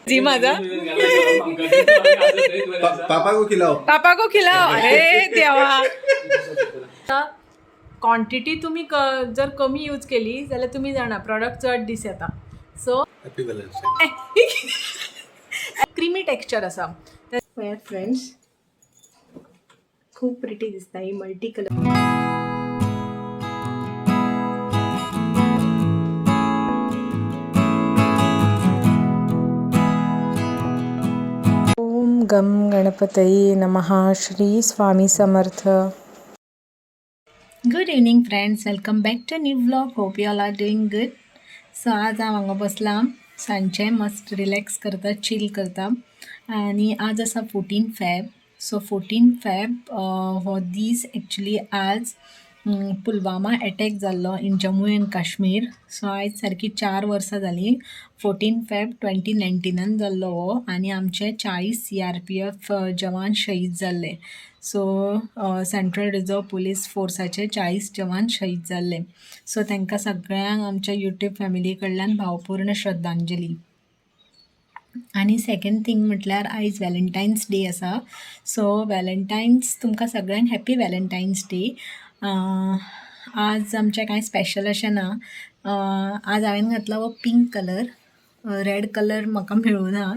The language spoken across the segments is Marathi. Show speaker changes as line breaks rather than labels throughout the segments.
जी माझा
पापा को खिलाओ
अरे देवा. क्वांटिटी तुम्ही जर कमी यूज केली जाल्यार तुम्ही जाणा प्रॉडक्ट चड दीस येता. सो क्रीमी टेक्स्चर आसा. फ्रेंड्स खूप प्रिटी दिसता ही मल्टी कलर. ओम गम गणपतये नमः. Shri Swami Samarth. Good evening friends, welcome back to new vlog. Hope you all are doing good. So आज हांव हांगा बसलां सांजचे मस्त रिलॅक्स करता, चिल करता. आणि आज आसा 14 फेब. सो 14 फेब हो दीस एक्चुली आज पुलवामा अटॅक जाल्लो in Jammu end Kashmir. So आयज सारकी 4 वर्सां जालीं. 14 फेब 2019 जाल्लो हो. आनी आमचे 40 CRPF जवान शहीद जाल्ले. सो सेंट्रल रिजर्व पुलीस फोर्साचे 40 जवान शहीद जाल्ले. सो तांकां सगळ्यांक आमच्या यूट्यूब फॅमिली कडल्यान भावपूर्ण श्रद्धांजली. आनी सेकंड थिंग म्हटल्यार आयज वॅलेंटायन्स डे आसा. सो वॅलेंटायन्स तुमकां सगळ्यांक हॅप्पी वॅलेंटायन्स डे. आज आमचें कांय स्पेशल अशें ना. आज हांवें घातला हो पिंक कलर. रेड कलर म्हाका मेळूना,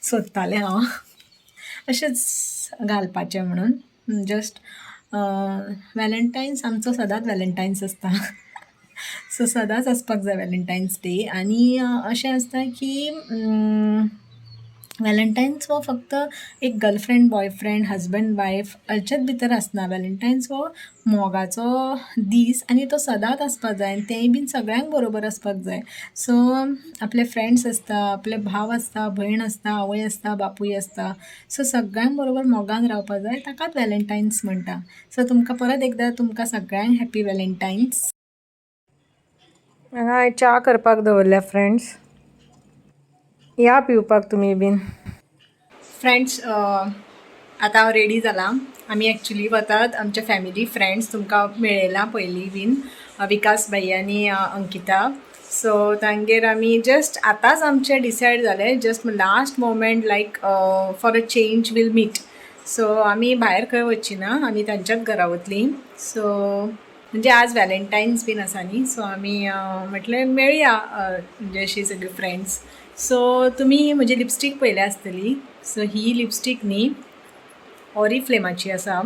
सोदतालें हांव अशेंच घालपाचें म्हणून. जस्ट वॅलेंटायन्स आमचो सदांच वॅलेंटायन्स आसता. सो सदांच आसपाक जाय वॅलेंटायन्स डे. आनी अशें आसता की वॅलेंटायन्स हो फक्त एक गर्लफ्रेंड बॉयफ्रेंड हजबंड वायफ हाचेच भितर आसना. वॅलेंटायन्स हो मोगाचो दीस आनी तो सदांच आसपाक जाय. आनी तेंय बीन सगळ्यांक बरोबर आसपाक जाय. सो आपले फ्रेंड्स आसता, आपले भाव आसता, भयण आसता, आवय आसता, बापूय आसता. सो सगळ्यांक बरोबर मोगान रावपाक जाय, ताकाच वॅलेंटायन्स म्हणटा. सो तुमकां परत एकदां तुमकां सगळ्यांक हॅप्पी वॅलेंटायन्स. हांगा च्या करपाक दवरल्या फ्रेंड्स, या पिवपाक तुमी बीन. फ्रेंड्स आतां हांव रेडी जालां. आमी एक्चुली वतात आमचे फॅमिली फ्रेंड्स. तुमकां मेळयलां पयलीं बीन, विकास भाई आनी अंकिता. सो तांगेर आमी जस्ट आतांच आमचें डिसायड जालें, just last moment like for a change we'll meet. So आमी भायर खंय वचची ना, आमी तांच्याच घरा वतलीं. सो म्हणजे आज वॅलेंटायन्स बीन आसा न्ही. सो आमी म्हटलें मेळया म्हणजे अशी सगळी फ्रेंड्स. सो तुमी म्हजी लिपस्टीक पयल्या आसतली. सो ही लिपस्टीक न्ही ऑरिफ्लेमाची आसा.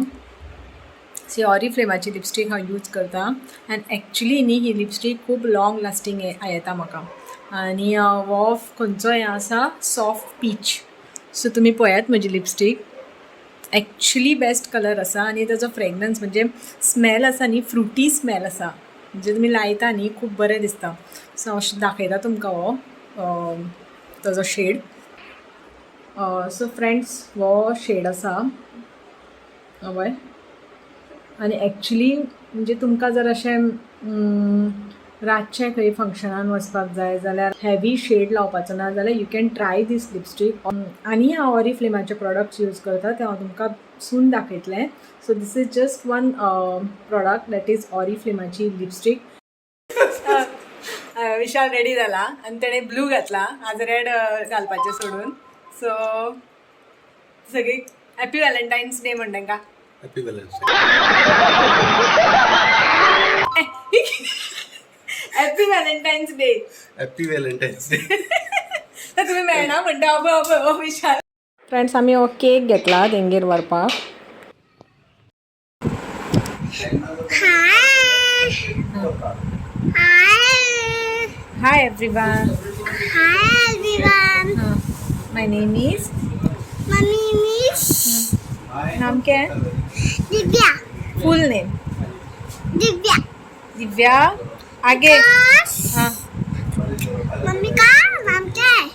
सी ऑरिफ्लेमाची लिपस्टीक हांव यूज करता. आनी एक्चुली न्ही ही लिपस्टीक खूब लाँग लास्टींग येता म्हाका. आनी हो खंयचो हें आसा सॉफ्ट पीच. सो तुमी पळयात म्हजी लिपस्टीक. एक्चुली बेस्ट कलर आसा. आनी ताजो फ्रेग्रन्स म्हणजे स्मेल आसा न्ही, फ्रुटी स्मेल आसा. म्हणजे तुमी लायता न्ही खूब बरें दिसता. सो हांव दाखयता तुमकां हो ताजो शेड. सो फ्रेंड्स हो शेड आसा हय. आनी एक्चुली म्हणजे तुमकां जर अशें रातचें खंय फंक्शनान वचपाक जाय जाल्यार हेवी शेड लावपाचो ना जाल्यार you can try this lipstick. आनी हांव ऑरिफ्लेमाचे प्रॉडक्ट्स यूज करता ते हांव तुमकां सून दाखयतलें. So this is just one product that is ऑरिफ्लेमाची लिपस्टीक. विशाल रेडी जाला आनी तेणें ब्लू घातला. आज रेड घालपाचें सोडून. सो सगळी हॅप्पी वॅलेंटायन्स डे म्हण तांकां.
Happy valentine's
happy valentine's day.
Happy valentine's day.
तुम्ही मेळना म्हणटा अब विशाल. फ्रेंड्स आमी हो केक घेतला तेंगेर व्हरपाक. Hi everyone.
Hi everyone.
My name is.
My name is
नाम क्या है?
Divya.
फुल नेम
Divya.
दिव्या. आगे.
Vikas.
हाँ.
मम्मी का नाम क्या है?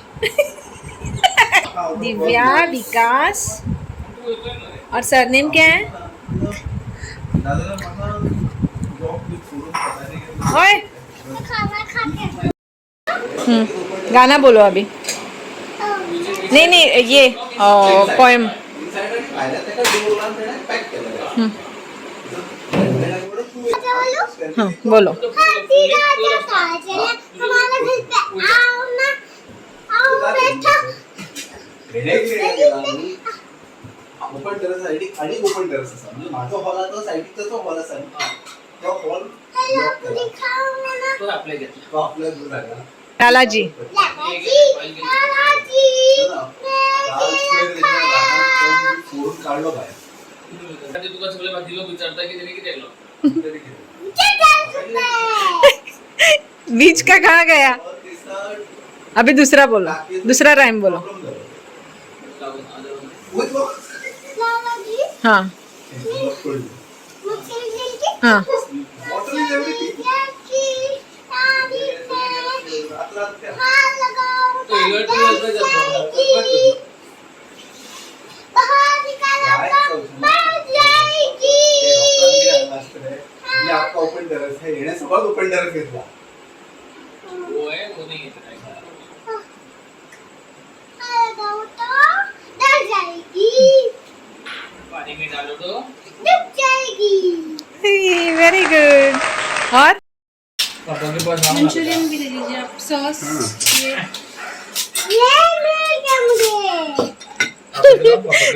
दिव्या विकास. और सरनेम क्या है? ओए.
खाना खाते.
गाना बोलो अभी. नहीं ये पोएम. हाँ बोलो.
हमारा घर पे
झाला आम्ही ओपन टेरेस साइडिक आणि ओपन टेरेस असा म्हणजे माझा हॉल आता साइडिकचा तो हॉल असा तो हॉल
तो आपल्या घेतला
तो आपल्या दूर राहिला
लालाजी
फोडून काढलो बाहेर
तुका सगळे बाकी लोक विचारता की त्याने किती केलं
बीच का कहाँ गया अभी दूसरा बोलो दूसरा राइम बोलो हाँ हाँ
तो इलर्ट पे जातो
आपका ओपन टेरेस है येण्यासोबत ओपन टेरेस घेतला
वो है वो नहीं घेतला पानी में डालो तो
वेरी गुड और
पापा के पास आम
मंचूरियन भी दे दीजिए आप सॉस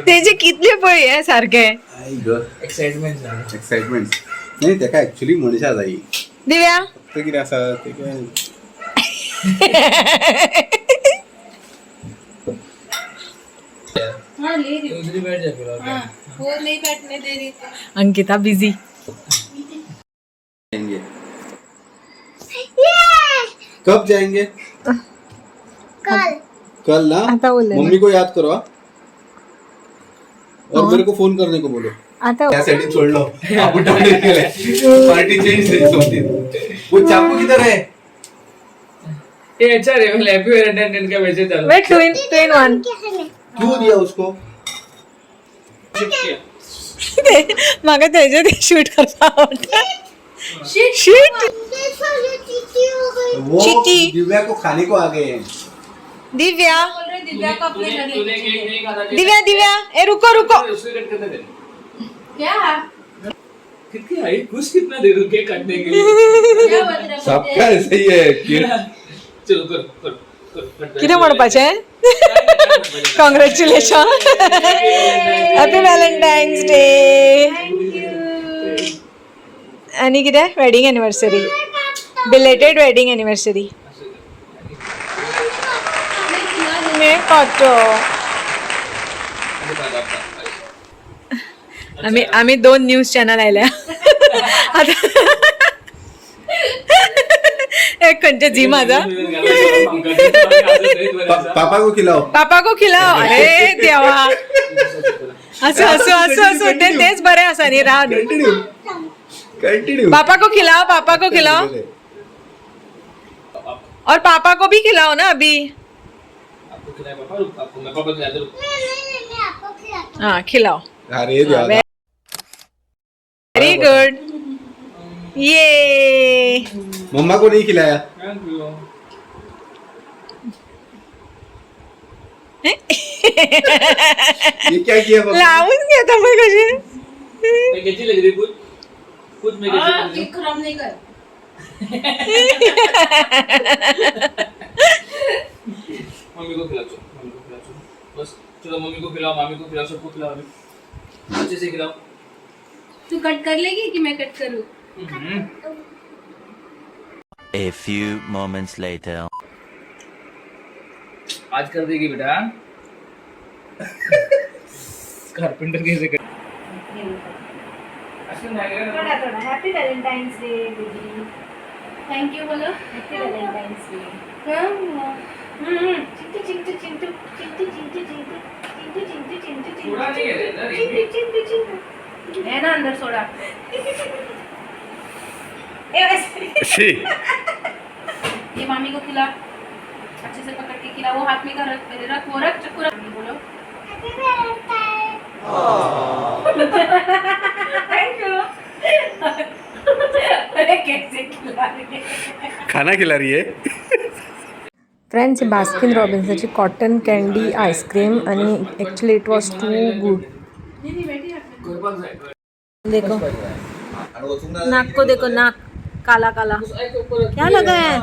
त्याचे कितले पळी आहे सारखे
एक्साइटमेंट झालं
एक्साइटमेंट नाही त्या काय ऍक्च्युली मनशा जाई
दिव्या
फक्त किती असं ते काय
हाँ ले रही हूँ
उधर बैठ जा फिर और
हाँ वो नहीं बैठने दे रही थी
अंकिता बिझी
जाएंगे कब जाएंगे कल ना
आता बोलले ना.
मम्मी को याद करो हाँ? और मेरे को फोन करने को बोलो
आता
त्यासाठी सोडलो आपण पार्टी चेंज वो चाकू किधर है
ये अच्छा रे मैं हैप्पी वैलेंटाइन का मैसेज डालो
वेट टू इन वन
क्यों दिया उसको
मागा त्याच्या ते शूट करता आवडतं शिट
वो
चीटी.
दिव्या को खाने को आ गए हैं
दिव्या
बोल रहे दिव्या को अपने घर
तूने
लेके
केक नहीं खाता
दिव्या दिव्या ए रुको रुको
उसको कट करने दे
क्या
कितनी हाइट कुछ कितना दे दूं केक काटने के लिए
क्या बता रहे
सबका ऐसे ही है कि
चलो कर
किती म्हणपाचे कॉंग्रॅच्युलेशन हॅपी व्हॅलेंटाईन्स डे आणि कितें wedding anniversary belated wedding anniversary मे कॉटो आम्ही 2 न्यूज चॅनल आयल्या आता एक खंयचे झी माझा
पापा को खिलाओ
पापा को खिलाओ अरे देवा असं असं असं असं तेच बरे असा नी राह नी.
कंटिन्यू
पापा को खिलाओ और पापा को भी खिलाओ ना अभी
आपको खिलाए पापा रुक आपको मैं पापा खिला दूं
हाँ खिलाओ
अरे देवा
वेरी गुड ये
मम्मा को नहीं खिलाया
थैंक यू
ये क्या किया पापा
लावून घेता मग कशी
मैं कैसी लग रही कुछ मैं कैसी लग रही
केक खराब नहीं कर
मम्मी को खिला बस चलो मम्मी को खिलाओ मामी को खिलाओ सबको खिलाओ अभी अच्छे से खिलाओ
तू कट कर लेगी कि मैं कट करूँ
A few moments later.
आज कर देगी बेटा कारपेंटर कैसे कर
थोड़ा थोड़ा happy valentine's day baby thank you बोलो happy valentine's day Chintu Chintu Chintu Chintu Chintu Chintu Chintu Chintu Chintu
थोड़ा नहीं है इधर
चिंटू चिंटू चिंटू है ना अंदर सोडा ए वैसे ये मामी को खिला अच्छे से पकड़ के खिला वो हाथ में कर रख वो रख चक्कू रख बोलो थैंक यू अरे कैसे खिला रही है
खाना खिला रही है
फ्रेंड्स बास्किन रॉबिन्सची कॉटन कॅन्डी आईस्क्रीम आणि actually it was too good देखो नाक को देखो नाक काला काला क्या लगा है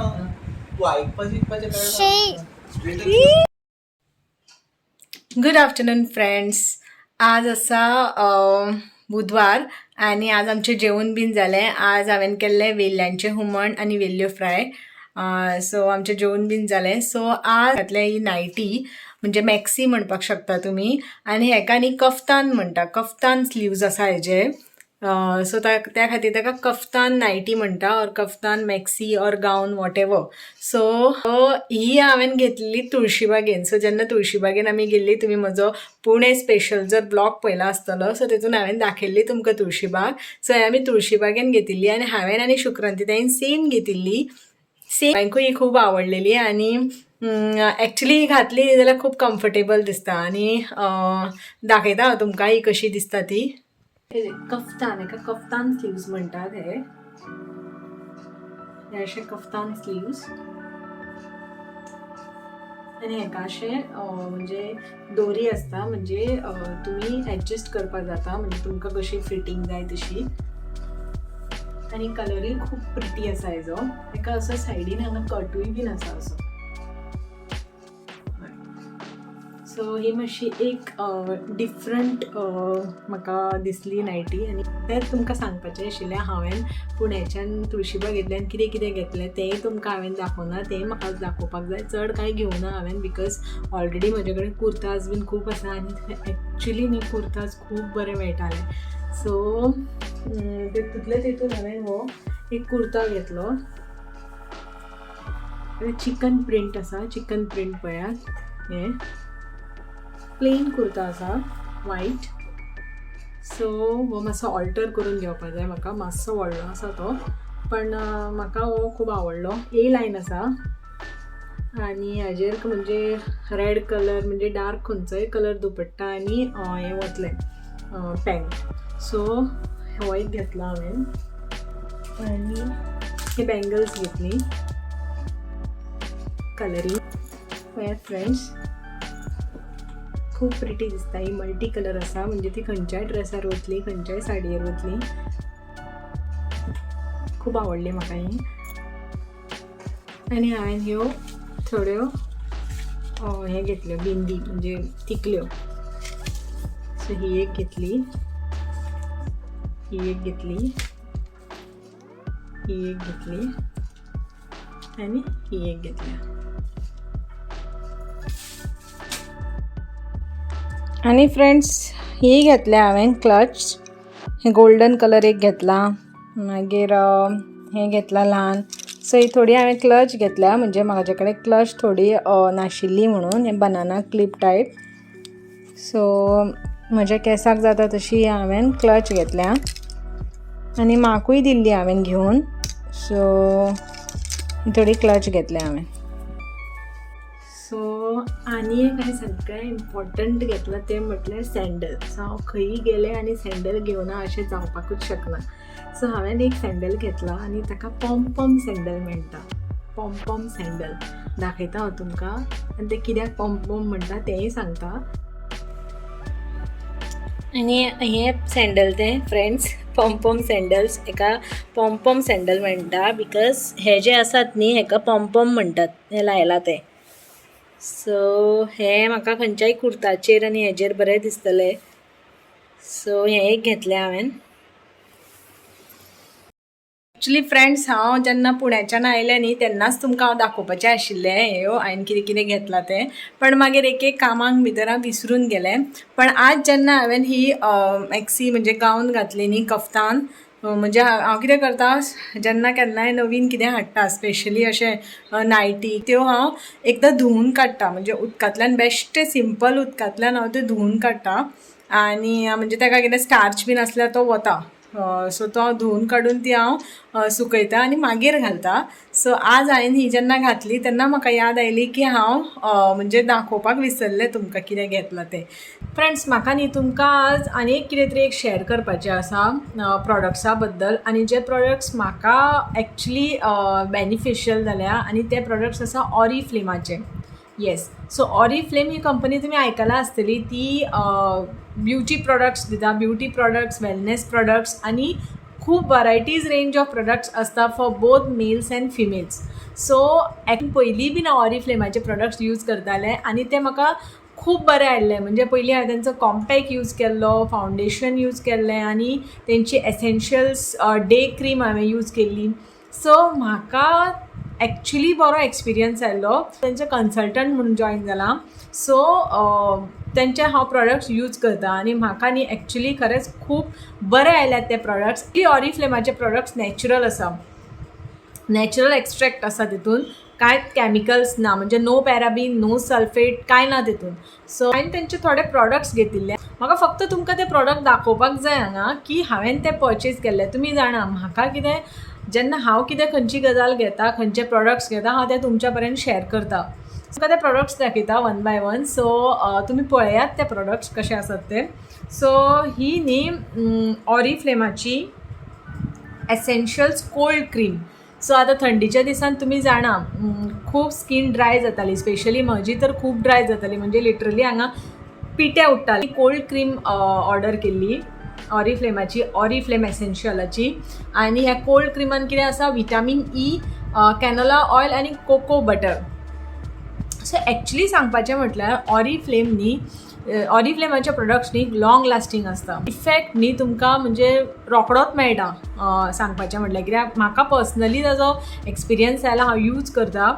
गुड आफ्टरनून फ्रेंड्स. आज असा बुधवार आणि आज आमचे जेवण बीन जालें. आज हांवें केल्लें वेल्ल्यांचें हुमण आनी वेल्ल्यो फ्राय. सो आमचें जेवण बीन जालें. सो आज घातलें ही नायटी म्हणजे मॅक्सी म्हणपाक शकता तुमी आनी हेका न्ही कफ्तान म्हणटा. कफ्तान स्लीव्ज आसा हेजे. सो त्या खातीर ताका कफ्तान नायटी म्हणटा और कफ्तान मॅक्सी और गाऊन वॉट एवर. सो ही हांवें घेतलेली तुळशीबागेन. सो जेन्ना तुळशीबागेन आमी गेल्ली, तुमी म्हजो पुणे स्पेशल जर ब्लॉग पळयला आसतलो सो तेतून हांवें दाखयल्ली तुमकां तुळशीबाग. सो आमी तुळशीबागेन घेतिल्ली आनी हांवें आनी शुक्रांतीताईन सेम घेतिल्ली. सेम हांकांय खूब आवडलेली आनी एक्चुली घातली जाल्यार खूब कम्फर्टेबल दिसता आनी दाखयता हांव तुमकां ही कशी दिसता ती. कफ्तान, हेका कफ्तान स्लीव्स म्हणटात. हे अशे कफ्तान स्लीव्स आनी हेका अशे म्हणजे दोरी आसता, म्हणजे तुमी एडजस्ट करपाक जाता, म्हणजे तुमकां कशी फिटींग जाय तशी. आनी कलरूय खूब प्रिटी आसा हेजो. हेका असो सायडीन हांगा कटूय बीन आसा असो. सो ही मातशी एक डिफरंट म्हाका दिसली नायटी आनी तेंच तुमकां सांगपाचें आशिल्लें. हांवें पुण्याच्यान तुळशीबागेंतल्यान कितें कितें घेतलें तेंय तुमकां हांवें दाखोवना. तेंय म्हाका दाखोवपाक जाय. चड कांय घेवना हांवें, बिकॉज ऑलरेडी म्हजे कडेन कुर्ताज बीन खूब आसा आनी एक्चुली न्ही कुर्ताज खूब बरे मेळटाले. सो तितून हांवें हो एक कुर्ता घेतलो. चिकन प्रिंट आसा, चिकन प्रिंट पळयात. हें प्लेन कुर्ता आसा वायट. सो हो मातसो ऑल्टर करून घेवपाक जाय म्हाका. मातसो व्हडलो आसा तो, पण म्हाका हो खूब आवडलो. ए लायन आसा आनी हाजेर म्हणजे रेड कलर म्हणजे डार्क खंयचोय कलर दुपट्टा आनी हें वतलें पॅन्ट. सो हो एक घेतलो हांवें आनी हे बँगल्स घेतली कलरींग. पळयात फ्रेंड्स, खूब प्रिटी दिसता. ही मल्टी कलर आसा, म्हणजे ती खंयच्याय ड्रेसार वतली, खंयच्याय साडयेर वतली. खूब आवडली म्हाका ही. आनी हांवें ह्यो थोड्यो हे घेतल्यो बिंदी म्हणजे तिकल्यो. सो ही एक घेतली, ही एक घेतली, ही एक घेतली आनी ही एक घेतली. आनी फ्रेंड्स ही घेतल्या हांवें क्लच. हे गोल्डन कलर एक घेतला, मागीर हे घेतला ल्हान. सो ही थोडी हांवें क्लच घेतल्या, म्हणजे म्हाजे कडेन क्लच थोडी नाशिल्ली म्हणून. हे बनाना क्लिप टायप. सो म्हज्या केंसाक जाता तशी हांवें क्लच घेतल्या आनी म्हाकूय दिल्ली हांवें घेवन. सो थोडी क्लच घेतल्या हांवें. सो आनी एक हांवें सगळ्यात इम्पॉर्टंट घेतलां तें म्हटल्यार सँडल्स. हांव खंयी गेलें आनी सँडल घेवना अशें जावपाकूच शकना. सो हांवें एक सँडल घेतला आनी ताका पॉम सँडल म्हणटा. पॉम सँडल दाखयता हांव तुमकां आनी ते कित्याक पॉम म्हणटा तेंय सांगता. आनी हे सँडल ते फ्रेंड्स पॉम सँडल्स. हेका पॉम सँडल म्हणटा बिकॉज हे जे आसात न्ही हेका पॉम म्हणटात. हे लायला ते. सो हे म्हाका खंयच्याय कुर्ताचेर आनी हेजेर बरें दिसतलें. सो हें एक घेतलें हांवें. एक्चुली फ्रेंड्स हांव जेन्ना पुण्याच्यान आयलें न्ही तेन्नाच तुमकां हांव दाखोवपाचें आशिल्लें ह्यो हांवें कितें कितें घेतलां तें. पण मागीर एक कामाक भितर हांव विसरून गेलें. पण आज जेन्ना हांवें ही मॅक्सी म्हणजे गाऊन घातली न्ही कफ्तान, म्हणजे हांव कितें करता जेन्ना केन्नाय नवीन कितें हाडटा स्पेशली अशें नायटी त्यो हांव एकदां धुवून काडटा. म्हणजे उदकांतल्यान बेश्टे सिंपल उदकांतल्यान हांव त्यो धुवून काडटा आनी म्हणजे ताका कितें स्टार्च बीन आसल्यार तो वता. सो तो धुवून काडून ती हांव सुकयता आनी मागीर घालता. सो आज हांवें ही जेन्ना घातली तेन्ना म्हाका याद आयली की हांव म्हणजे दाखोवपाक विसरलें तुमकां कितें घेतलां तें. फ्रेंड्स म्हाका न्ही तुमकां आज आनी एक कितें तरी एक शेअर करपाचें आसा प्रॉडक्ट्सा बद्दल. आनी जे प्रॉडक्ट्स म्हाका एक्चुली बेनिफिशियल जाल्या आनी ते प्रॉडक्ट्स आसा ऑरिफ्लेमाचे. येस. सो ऑरिफ्लेम ही कंपनी तुमी आयकलां आसतली. ती ब्युटी प्रॉडक्ट्स दिता, ब्युटी प्रॉडक्ट्स, वेलनेस प्रॉडक्ट्स आनी खूब वरायटीज रेंज ऑफ प्रॉडक्ट्स आसता for both mails end females. So पयलीं बीन हांव ऑरिफ्लेमाचे प्रॉडक्ट्स यूज करतालें आनी ते म्हाका खूब बरें आयिल्लें. म्हणजे पयलीं हांवें तेंचो कॉम्पॅक्ट यूज केल्लो, फावंडेशन यूज केल्लें आनी तेंची एसेन्शियल्स डे क्रीम हांवें यूज केल्ली. सो म्हाका एक्चुली बरो एक्सपिरियन्स आयलो. तेंचे कन्सल्टंट म्हणून जॉयन जालां. सो तेंचे हांव प्रॉडक्ट्स यूज करता आनी म्हाका न्ही एक्चुली खरेंच खूब बरे आयल्यात ते प्रॉडक्ट्स. ऑरिफ्लेमाचे प्रॉडक्ट्स नॅचरल आसा, नॅचरल एक्स्ट्रॅक्ट आसा तितून, कांयच कॅमिकल्स ना, म्हणजे नो पॅराबीन, नो सल्फेट, कांय ना तितून. सो हांवें तेंचे थोडे प्रॉडक्ट्स घेतिल्ले. म्हाका फक्त तुमकां ते प्रॉडक्ट दाखोवपाक जाय हांगा की हांवें ते परचेज केल्ले. तुमी जाणा म्हाका कितें, जेन्ना हांव कितें खंयची गजाल घेता, खंयचे प्रॉडक्ट्स घेता, हांव ते तुमच्या पर्यंत शेअर करता. तुमकां ते प्रॉडक्ट्स दाखयता वन बाय वन. सो तुमी पळयात ते प्रॉडक्ट्स कशे आसात ते. सो ही न्ही ऑरिफ्लेमाची एसेन्शियल्स कोल्ड क्रीम. सो आतां थंडीच्या दिसान तुमी जाणा खूब स्कीन ड्राय जाताली, स्पेशली म्हजी तर खूब ड्राय जाताली, म्हणजे लिटरली हांगा पिटे उठटाली. कोल्ड क्रीम ऑर्डर केल्ली ऑरिफ्लेमाची, ऑरिफ्लेम एसेन्शियलाची. आनी ह्या कोल्ड क्रिमान कितें आसा, विटामीन ई, कॅनोला ऑयल आनी कोको बटर. सो एक्चुली सांगपाचें म्हटल्यार ऑरिफ्लेम न्ही, ऑरिफ्लेमाचे प्रोडक्ट्स न्ही लॉंग लास्टींग आसता. इफेक्ट न्ही तुमकां म्हणजे रोखडोच मेळटा सांगपाचें म्हटल्यार. कित्याक म्हाका पर्सनली ताजो एक्सपिरियन्स आयला, हांव यूज करता.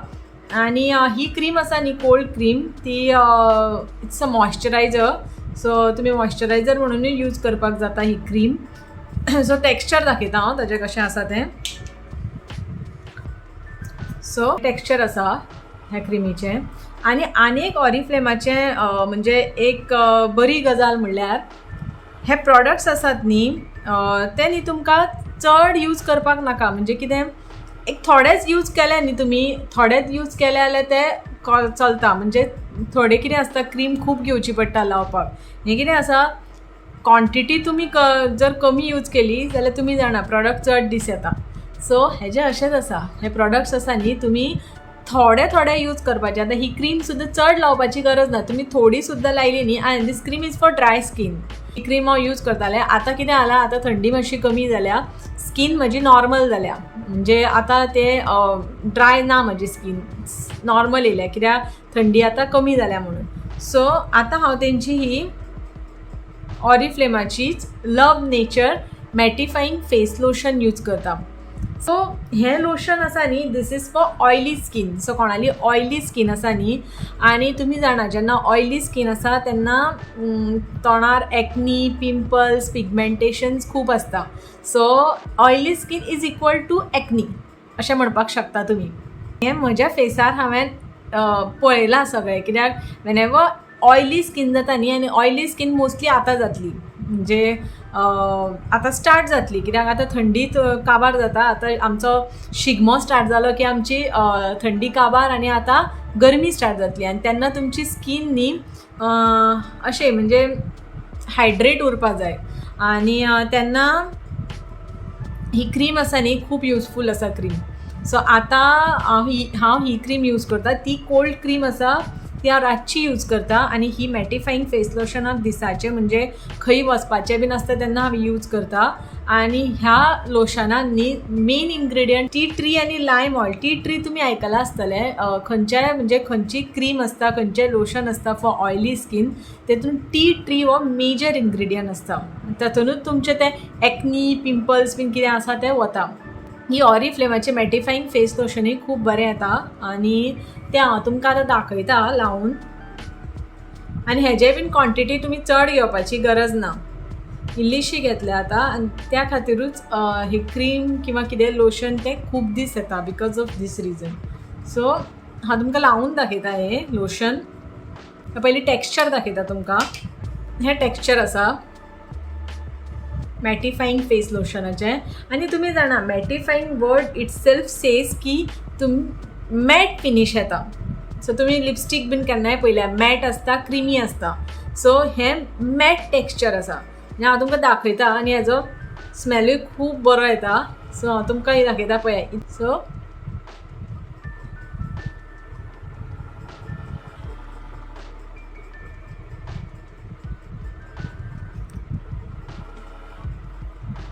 आनी ही क्रीम आसा न्ही कोल्ड क्रीम, ती इट्स अ मॉइश्चरायझर. सो तुमी मॉइश्चरायझर म्हणूनय यूज करपाक जाता ही क्रीम. सो टेक्स्चर दाखयता हांव ताजें कशें आसा तें. सो टेक्स्चर आसा ह्या क्रिमीचें. आनी एक ऑरिफ्लेमाचें म्हणजे एक बरी गजाल म्हणल्यार हे प्रॉडक्ट्स आसात न्ही ते न्ही तुमकां चड यूज करपाक नाका. म्हणजे कितें, एक थोडेच यूज केले न्ही तुमी, थोडेच यूज केले जाल्यार ते चलता. म्हणजे थोडे कितें आसता, क्रीम खूब घेवची पडटा लावपाक. हें कितें आसा, क्वॉन्टिटी तुमी जर कमी यूज केली जाल्यार तुमी जाणा प्रॉडक्ट चड दीस येता. सो हेजें अशेंच आसा, हे प्रॉडक्ट्स आसा न्ही तुमी थोडे यूज करपाचे. आतां ही क्रीम सुद्दां चड लावपाची गरज ना, तुमी थोडी सुद्दां लायली न्ही. आनी this cream is for dry skin. ही क्रीम हांव यूज करतालें. आतां कितें जालां, आतां थंडी मातशी कमी जाल्या, स्कीन म्हजी नॉर्मल जाल्या. म्हणजे आतां ते ड्राय ना म्हजी स्कीन, नॉर्मल येयल्या, कित्याक थंडी आतां कमी जाल्या म्हणून. सो आतां हांव तेंची ही ऑरिफ्लेमाचीच love nature mattifying face lotion use करता. सो हें लोशन आसा न्ही, this is for oily skin. So कोणाली ऑयली स्कीन आसा न्ही, आनी तुमी जाणा जेन्ना ऑयली स्कीन आसा तेन्ना तोंडार एक्नी, पिंपल्स, पिगमेंटेशन्स खूब आसता. So oily skin is equal to acne अशें म्हणपाक शकता तुमी. हें म्हज्या फेसार हांवें पळयलां सगळें. कित्याक वेनेवर ऑयली स्कीन जाता न्ही, आनी ऑयली स्कीन मोस्टली आतां जातली, म्हणजे आतां स्टार्ट जातली. कित्याक आतां थंडीत काबार जाता. आतां आमचो शिगमो स्टार्ट जालो की आमची थंडी काबार आनी आतां गरमी स्टार्ट जातली. आनी तेन्ना तुमची स्कीन न्ही अशें म्हणजे हायड्रेट उरपा जाय. आनी तेन्ना ही क्रीम आसा न्ही खूब युजफूल आसा क्रीम. सो आतां हांव ही क्रीम यूज करता. ती कोल्ड क्रीम आसा ती हांव रातची यूज करता. आनी ही मॅटिफाईंग फेस लोशन हांव दिसाचें म्हणजे खंय वचपाचें बीन आसता तेन्ना हांव यूज करता. आनी ह्या लोशनान न्ही मेन इन्ग्रेडियंट टी ट्री आनी लायम ऑयल. टी ट्री तुमी आयकलां आसतलें, खंयच्याय म्हणजे खंयची क्रीम आसता, खंयचें लोशन आसता फॉर ऑयली स्कीन, तेतून टी ट्री हो मेजर इन्ग्रेडियंट आसता. तातूंतूच तुमचें तें एक्नी, पिंपल्स बीन कितें आसा तें वता. ही ऑरिफ्लेमाचें मॅटिफाईंग फेस लोशनूय खूब बरें येता. आनी तें हांव तुमकां आतां दाखयता लावन. आनी हेजे बीन क्वॉन्टिटी तुमी चड घेवपाची गरज ना, इल्लीशी घेतल्या आतां. आनी त्या खातीरूच ही क्रीम किंवा कितें लोशन तें खूब दीस येता because of this reason. So हांव तुमकां लावून दाखयता हें लोशन. पयलीं टेक्स्चर दाखयता तुमकां. हें टेक्स्चर आसा मॅटिफाईंग फेस लोशनाचें. आनी तुमी जाणा मॅटिफाईंग वर्ड इट सेल्फ सेज की मॅट फिनीश येता. सो तुमी लिपस्टीक बीन केन्नाय पयल्या मॅट आसता, क्रिमी आसता. सो हें मॅट टेक्स्चर आसा. आनी हांव तुमकां दाखयता. आनी हेजो स्मेलूय खूब बरो येता. सो हांव तुमकां ही दाखयता पळय. सो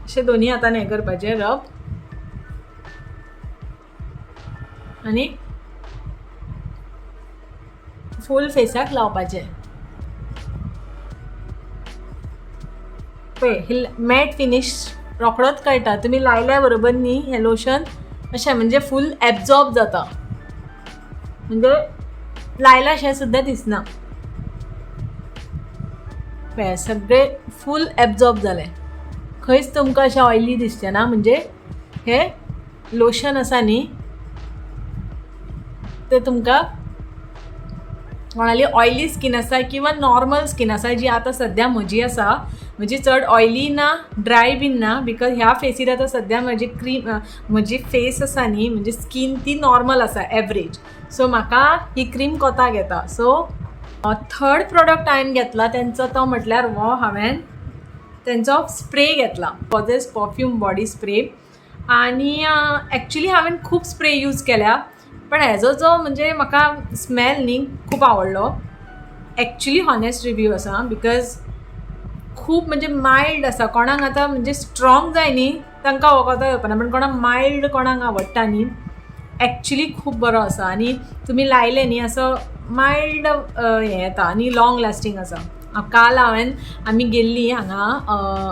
अशें दोनी हातान हें करपाचें रब आनी फूल फेसाक लावपाचें. पळय मॅट फिनीश रोखडोच कळटा. तुमी लायल्या बरोबर न्ही हें लोशन अशें म्हणजे फूल एब्जॉर्ब जाता, म्हणजे लायला अशें सुद्दां दिसना. पळय सगळें फूल एब्जॉर्ब जालें, खंयच तुमकां अशें ऑयली दिसचें ना. म्हणजे हें लोशन आसा न्ही तें तुमकां कोणाली ऑयली स्कीन आसा किंवा नॉर्मल स्कीन आसा, जी आतां सद्या म्हजी आसा, म्हजी चड ऑयली ना ड्राय बीन ना, बिकॉज ह्या फेसीर आतां सद्या म्हजी फेस आसा न्ही, म्हणजे स्कीन ती नॉर्मल आसा एवरेज. सो म्हाका ही क्रीम कोताक येता. सो थर्ड प्रोडक्ट हांवें घेतला तेंचो तो म्हटल्यार हो हांवें तेंचो स्प्रे घेतला, पॉझेस परफ्यूम बॉडी स्प्रे. आनी एक्चुली हांवें खूब स्प्रे यूज केल्या, पण हेजो जो म्हणजे म्हाका स्मेल न्ही खूब आवडलो. एक्चुली हॉनेस्ट रिव्यू आसा, बिकॉज खूब म्हणजे मायल्ड आसा. कोणाक आतां म्हणजे स्ट्रॉंग जाय न्ही तांकां हो कोतो येवपाना, पण कोणाक मायल्ड कोणाक आवडटा न्ही एक्चुली खूब बरो आसा. आनी तुमी लायले न्ही असो मायल्ड हें येता आनी लाँग लास्टींग आसा. काल आमी गेल्लीं हांगा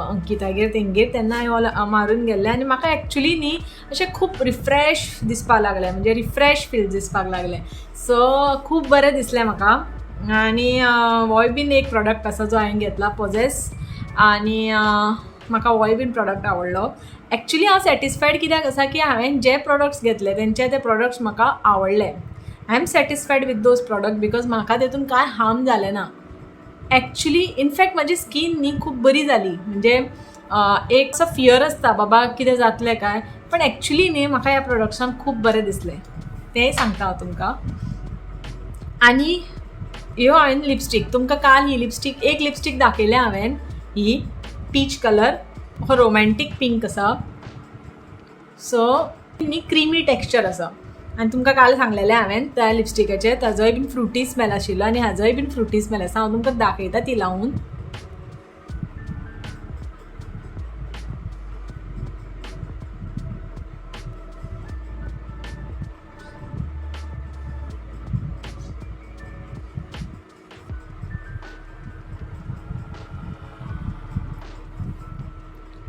अंकितागेर तेंगेर, तेन्ना हांवें मारून गेल्लें आनी म्हाका एक्चुली न्ही अशें खूब रिफ्रेश दिसपाक लागलें, म्हणजे रिफ्रेश फील दिसपाक लागलें. सो खूब बरें दिसलें म्हाका. आनी होय बीन एक प्रोडक्ट आसा जो हांवें घेतला पॉझेस, आनी म्हाका होय बीन प्रोडक्ट आवडलो. एक्चुली हांव सॅटिस्फायड कित्याक आसा की हांवें जे प्रोडक्ट्स घेतले तेंचे ते प्रोडक्ट्स म्हाका आवडले. I am satisfied with those product because म्हाका तेतून कांय हार्म जालें ना. एक्चुली इनफॅक्ट म्हाजी स्कीन न्ही खूब बरी जाली. म्हणजे एक असो फियर आसता बाबा कितें जातलें काय, पण एक्चुली न्ही म्हाका ह्या प्रोडक्ट्सान खूब बरें दिसलें, तेंय सांगता हांव तुमकां. आनी ह्यो हांवें लिपस्टीक तुमकां काल ही लिपस्टीक एक लिपस्टीक दाखयलें हांवें, ही पीच कलर, हो रोमॅन्टीक पिंक आसा. सो न्ही क्रिमी टेक्स्चर आसा. आनी तुमकां काल सांगलेलें हांवें त्या लिपस्टिकाचेर ताजोय बीन फ्रुटी स्मेल आशिल्लो आनी हाजोय बीन फ्रुटी स्मेल आसा. हांव तुमकां दाखयता ती लावून.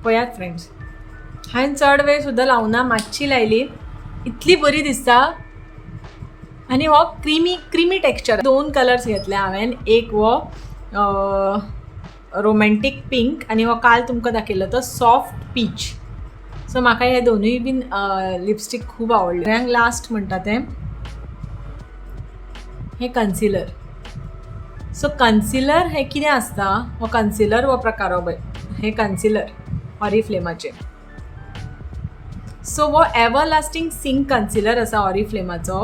पळयात फ्रेंड्स, हांवें चड वेळ सुद्दां लावना, मातशी लायली, इतली बरी दिसता. आनी हो क्रिमी टेक्स्चर. 2 कलर्स घेतले हांवें, एक हो रोमॅन्टीक पिंक आनी हो काल तुमकां दाखयलो तो सॉफ्ट पीच. सो म्हाका हे दोनूय बीन लिपस्टीक खूब आवडले. हांवें लास्ट म्हणटा तें हे कन्सिलर. सो कन्सिलर हे कितें आसता, हो कन्सिलर हो प्रकार हो पळय, हे कन्सिलर ऑरिफ्लेमाचे. सो हो एवर लास्टींग सिंक कन्सिलर आसा ऑरिफ्लेमाचो.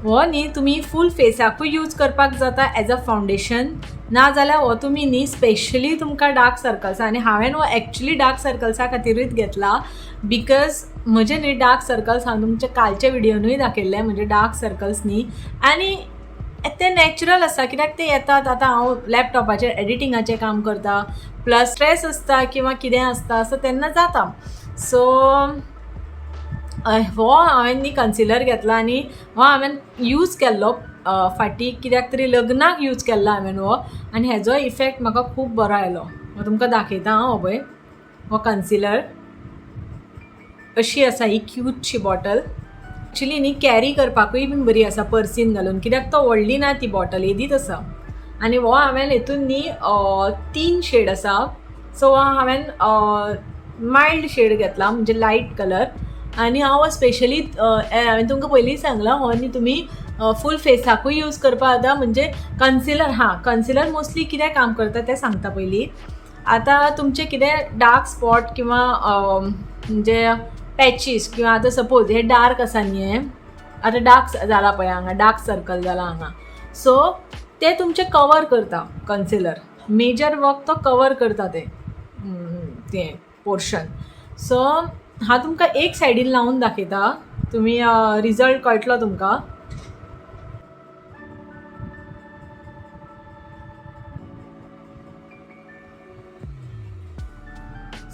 हो न्ही तुमी फूल फेसाकूय यूज करपाक जाता एज अ फावंडेशन, नाजाल्यार हो तुमी न्ही स्पेशली तुमकां डार्क सर्कल्स, आनी हांवें हो एक्चुली डार्क सर्कल्सा खातीरूच घेतला बिकॉज म्हजे न्ही डार्क सर्कल्स हांव तुमच्या कालच्या विडियोनूय दाखयल्ले, म्हणजे डार्क सर्कल्स न्ही, आनी ते नॅचरल आसा कित्याक ते येतात. आतां हांव लॅपटॉपाचेर एडिटिंगाचें काम करता, प्लस स्ट्रेस आसता किंवा कितें आसता, सो तेन्ना जाता. सो हो हांवें न्ही कन्सिलर घेतला आनी हो हांवें यूज केल्लो फाटीं, कित्याक तरी लग्नाक यूज केल्लो हांवें हो, आनी हेजो इफेक्ट म्हाका खूब बरो आयलो. हो तुमकां दाखयता हांव पळय, हो कन्सिलर अशी आसा ही क्यूटशी बॉटल. एक्चुली न्ही कॅरी करपाकूय बीन बरी आसा पर्सीन घालून, कित्याक तो व्हडली ना ती बॉटल, येदीच आसा. आनी हो हांवें हितून न्ही 3 शेड आसा. सो हांवें मायल्ड शेड घेतला, म्हणजे लायट कलर. आनी हांव स्पेशली हांवें तुमकां पयलीं सांगलां हो न्ही तुमी फूल फेसाकूय यूज करपा जाता. म्हणजे कन्सिलर मोस्टली कितें काम करता तें सांगता पयलीं. आतां तुमचें कितें डार्क स्पॉट किंवा म्हणजे पॅचीस किंवा आतां सपोज हे डार्क आसा न्ही, हे आतां डार्क जाला पळय हांगा, डार्क सर्कल जाला हांगा, सो ते तुमचे कवर करता कन्सिलर. मेजर वर्क तो कवर करता तें पोर्शन. सो हांव तुमकां एक सायडीन लावून दाखयता, तुमी रिजल्ट कळटलो तुमकां.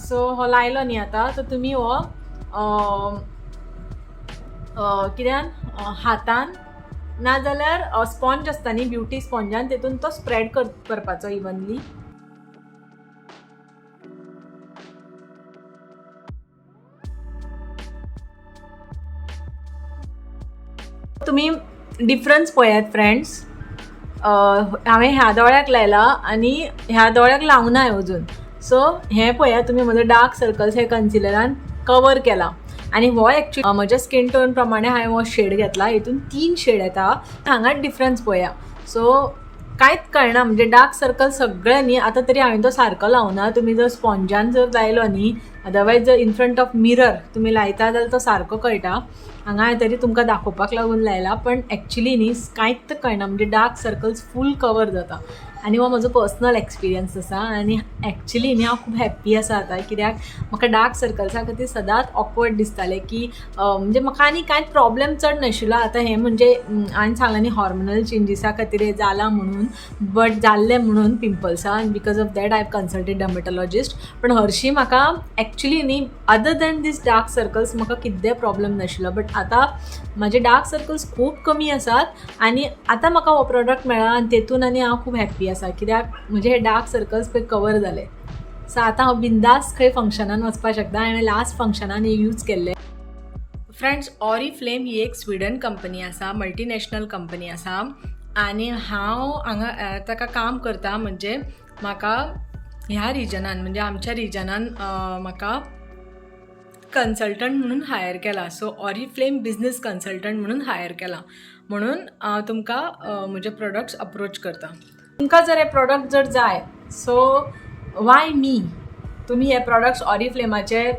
सो हो लायलो न्ही आतां, तर तुमी हो कित्यान हातान नाजाल्यार स्पॉन्ज आसता न्ही ब्युटी स्पॉन्जान, तेतून तो स्प्रेड करपाचो इवनली. तुम्ही डिफरन्स पळयात फ्रेंड्स. हांवें ह्या दोळ्याक लायला आनी ह्या दोळ्याक लावनाय अजून. सो हें पळया तुमी म्हजो डार्क सर्कल्स हे कन्सिलरान कवर केला. आनी हो एक्चुअली म्हज्या स्किन टोन प्रमाणे हांवें हो शेड घेतला. हितून 3 शेड येता. हांगाच डिफरन्स पळया. सो कांयच कळना म्हणजे डार्क सर्कल सगळे न्ही आतां तरी हांवें तो सारको लावना. तुमी जर स्पॉन्जान जर लायलो न्ही अदरवायज जर इन फ्रंट ऑफ मिरर तुमी लायता जाल्यार तो सारको कळटा. हांगा हांवें तरी तुमकां दाखोवपाक लागून लायला पण एक्चुली न्ही कांयच कळना म्हणजे डार्क सर्कल्स फूल कवर जाता. आनी हो म्हजो पर्सनल एक्सपिरियन्स आसा आनी एक्चुली न्ही हांव खूब हॅप्पी आसा आतां कित्याक म्हाका डार्क सर्कल्सा खातीर सदांच ऑकवर्ड दिसतालें की म्हणजे म्हाका आनी कांयच प्रॉब्लेम चड नाशिल्लो. आतां हें म्हणजे हांवें सांगलां न्ही हॉर्मोनल चेंजीसा खातीर हें जालां म्हणून बट जाल्लें म्हणून पिंपल्सा आनी बिकॉज ऑफ दॅट हांवें कन्सल्टेड डर्मेटोलॉजिस्ट. पण हरशीं म्हाका एक्चुली न्ही अदर दॅन दीस डार्क सर्कल्स म्हाका कितेंय प्रॉब्लेम नाशिल्लो. बट आतां म्हाजे डार्क सर्कल्स खूब कमी आसात आनी आतां म्हाका हो प्रॉडक्ट मेळ्ळा आनी तेतून आनी हांव खूब हॅप्पी आसा कित्याक म्हजे हे डार्क सर्कल्स पळय कवर जाले. सो आतां हांव बिंदास खंय फंक्शनान वचपाक शकता. हांवें लास्ट फंक्शनान हे यूज केल्ले. फ्रेंड्स ऑरिफ्लेम ही एक स्विडन कंपनी आसा मल्टीनॅशनल कंपनी आसा आनी हांव हांगा ताका काम करता म्हणजे म्हाका ह्या रिजनान म्हणजे आमच्या रिजनान म्हाका कन्सल्टंट म्हणून हायर केला. सो ऑरिफ्लेम बिझनेस कन्सल्टंट म्हणून हायर केला म्हणून तुमकां म्हजे प्रोडक्ट्स अप्रोच करता. तुमकां जर हे प्रोडक्ट जर जाय सो वाय मी तुमी हे प्रोडक्ट्स ऑरिफ्लेमाचे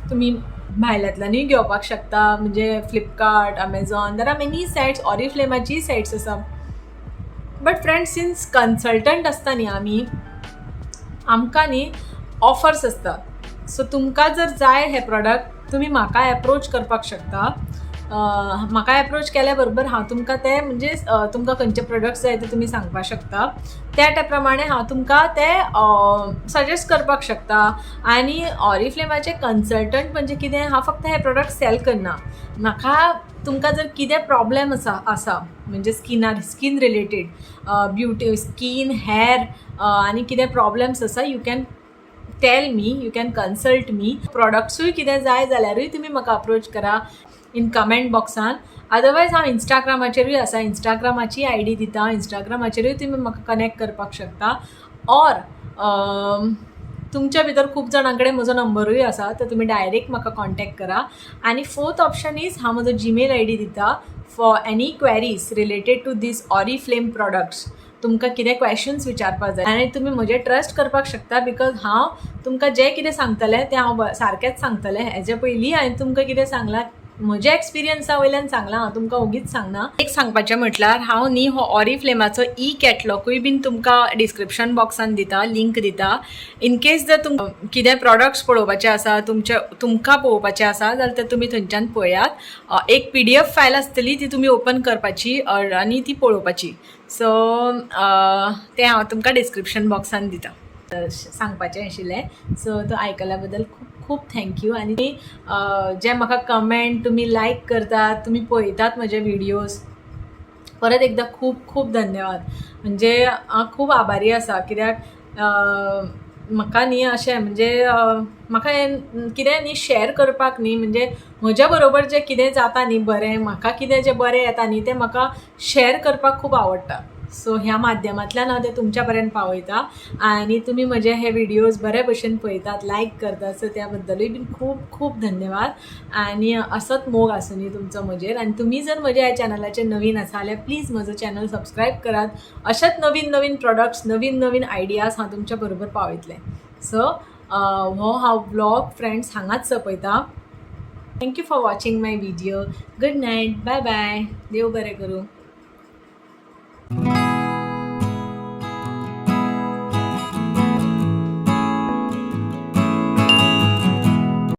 तुमी भायल्यांतल्यानूय घेवपाक शकता म्हणजे Flipkart Amazon there are many sites ऑरिफ्लेमाची सायट्स आसा. बट फ्रेंड्स सिन्स कन्सल्टंट आसता न्ही आमी आमकां न्ही ऑफर्स आसता. सो तुमकां जर जाय हे प्रोडक्ट तुमी म्हाका एप्रोच करपाक शकता. म्हाका एप्रोच केल्या बरोबर हांव तुमकां ते म्हणजे तुमकां खंयचे प्रोडक्ट्स जाय ते तुमी सांगपाक शकता. त्या प्रमाणे हांव तुमकां ते सजेस्ट करपाक शकता. आनी ऑरिफ्लेमाचे कन्सल्टंट म्हणजे कितें हांव फक्त हे प्रोडक्ट सेल करना. म्हाका तुमकां जर कितें प्रॉब्लेम आसा म्हणजे skin related beauty skin hair आनी कितें प्रॉब्लेम्स आसा you can tell me you can consult me. प्रोडक्ट्सूय कितें जाय जाल्यारूय तुमी म्हाका अप्रोच करा इन कमेंट बॉक्सान. अदरवायज हांव इंस्टाग्रामाचेरूय आसा इंस्टाग्रामाची ID दिता. इंस्टाग्रामाचेरूय तुमी म्हाका कनेक्ट करपाक शकता. ऑर तुमच्या भितर खूब जाणां कडेन म्हजो नंबरूय आसा तर तुमी डायरेक्ट म्हाका कॉन्टॅक्ट करा. आनी फोर्थ ऑप्शन इज हांव म्हजो जीमेल ID दिता for any queries related to this Oriflame products. तुमकां कितें क्वेश्चन्स विचारपाक जाय आनी तुमी म्हजेर ट्रस्ट करपाक शकता बिकॉज हांव तुमकां जें कितें सांगतलें तें हांव सारकेंच सांगतलें. हेजे पयलीं हांवें तुमकां कितें सांगलां म्हज्या एक्सपिरियन्सा वयल्यान सांगलां हांव तुमकां उगीच सांगना. एक सांगपाचें म्हटल्यार हांव न्ही हो ऑरिफ्लेमाचो कॅटलॉगूय बीन तुमकां डिस्क्रिप्शन बॉक्सान दिता लिंक दिता. इन केस जर तुमकां कितें प्रॉडक्ट्स पळोवपाचे आसा तुमकां पळोवपाचें आसा जाल्यार ते तुमी थंयच्यान पळयात. एक PDF फायल आसतली ती तुमी ओपन करपाची आनी ती पळोवपाची. सो तें हांव तुमकां डिस्क्रिप्शन बॉक्सान दिता. सांगपाचें आशिल्लें. सो तो आयकल्या बद्दल खूब खूब थँक्यू. आनी जे म्हाका कमेंट तुमी लायक करतात तुमी पळयतात म्हजे विडियोज परत एकदां खूब खूब धन्यवाद. म्हणजे हांव खूब आभारी आसा कित्याक म्हाका न्ही अशें म्हणजे म्हाका हें कितें न्ही शेअर करपाक न्ही म्हणजे म्हज्या बरोबर जें कितें जाता न्ही बरें म्हाका कितें जें बरें येता न्ही तें म्हाका शेअर करपाक खूब आवडटा. सो ह्या माध्यमांतल्यान हांव तें तुमच्या पर्यंत पावयता आनी तुमी म्हजे हे विडियोज बरे भशेन पळयतात लायक करतात. सो त्या बद्दलूय बीन खूब खूब धन्यवाद. आनी असोच मोग आसूं न्ही तुमचो म्हजेर. आनी तुमी जर म्हज्या ह्या चॅनलाचेर नवीन आसा जाल्यार प्लीज म्हजो चॅनल सबस्क्रायब करात. अशेच नवीन नवीन प्रोडक्ट्स नवीन नवीन आयडियाज हांव तुमच्या बरोबर पावयतलें. सो हो हांव ब्लॉग फ्रेंड्स हांगाच सोंपयता. Thank you for watching my video. Good night. Bye bye. देव बरें करूं.